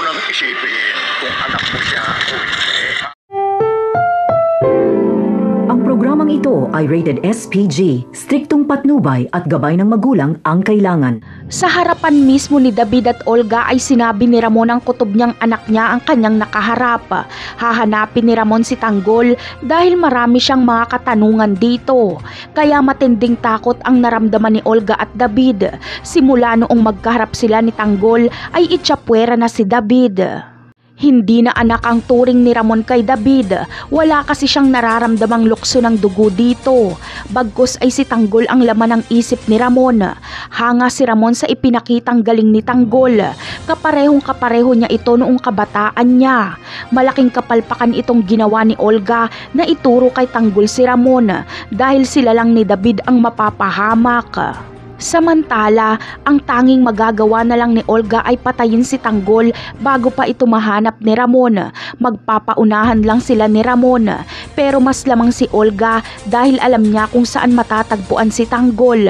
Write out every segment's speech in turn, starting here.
nang isipin kung anak mo siya o hindi. Ang programang ito ay rated SPG, striktong patnubay at gabay ng magulang ang kailangan. Sa harapan mismo ni David at Olga ay sinabi ni Ramon ang kutob niyang anak niya ang kanyang nakaharap. Hahanapin ni Ramon si Tanggol dahil marami siyang mga katanungan dito. Kaya matinding takot ang naramdaman ni Olga at David. Simula noong magkaharap sila ni Tanggol ay itsapwera na si David. Hindi na anak ang turing ni Ramon kay David. Wala kasi siyang nararamdamang lukso ng dugo dito. Bagkus ay si Tanggol ang laman ng isip ni Ramon. Hanga si Ramon sa ipinakitang galing ni Tanggol. Kaparehong kapareho niya ito noong kabataan niya. Malaking kapalpakan itong ginawa ni Olga na ituro kay Tanggol si Ramon dahil sila lang ni David ang mapapahamak. Samantala, ang tanging magagawa na lang ni Olga ay patayin si Tanggol bago pa ito mahanap ni Ramon. Magpapaunahan lang sila ni Ramon. Pero mas lamang si Olga dahil alam niya kung saan matatagpuan si Tanggol.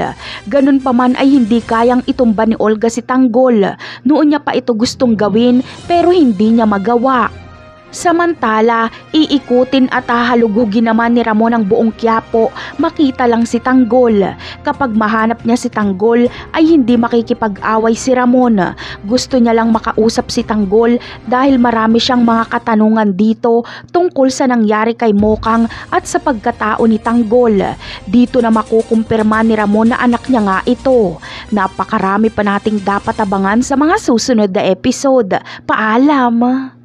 Ganun pa man ay hindi kayang itumba ni Olga si Tanggol. Noon niya pa ito gustong gawin pero hindi niya magawa. Samantala, iikutin at hahalugugin naman ni Ramon ang buong Quiapo, makita lang si Tanggol. Kapag mahanap niya si Tanggol ay hindi makikipag-away si Ramon. Gusto niya lang makausap si Tanggol dahil marami siyang mga katanungan dito tungkol sa nangyari kay Mokang at sa pagkatao ni Tanggol. Dito na makukumpirma ni Ramon na anak niya nga ito. Napakarami pa nating dapat abangan sa mga susunod na episode. Paalam!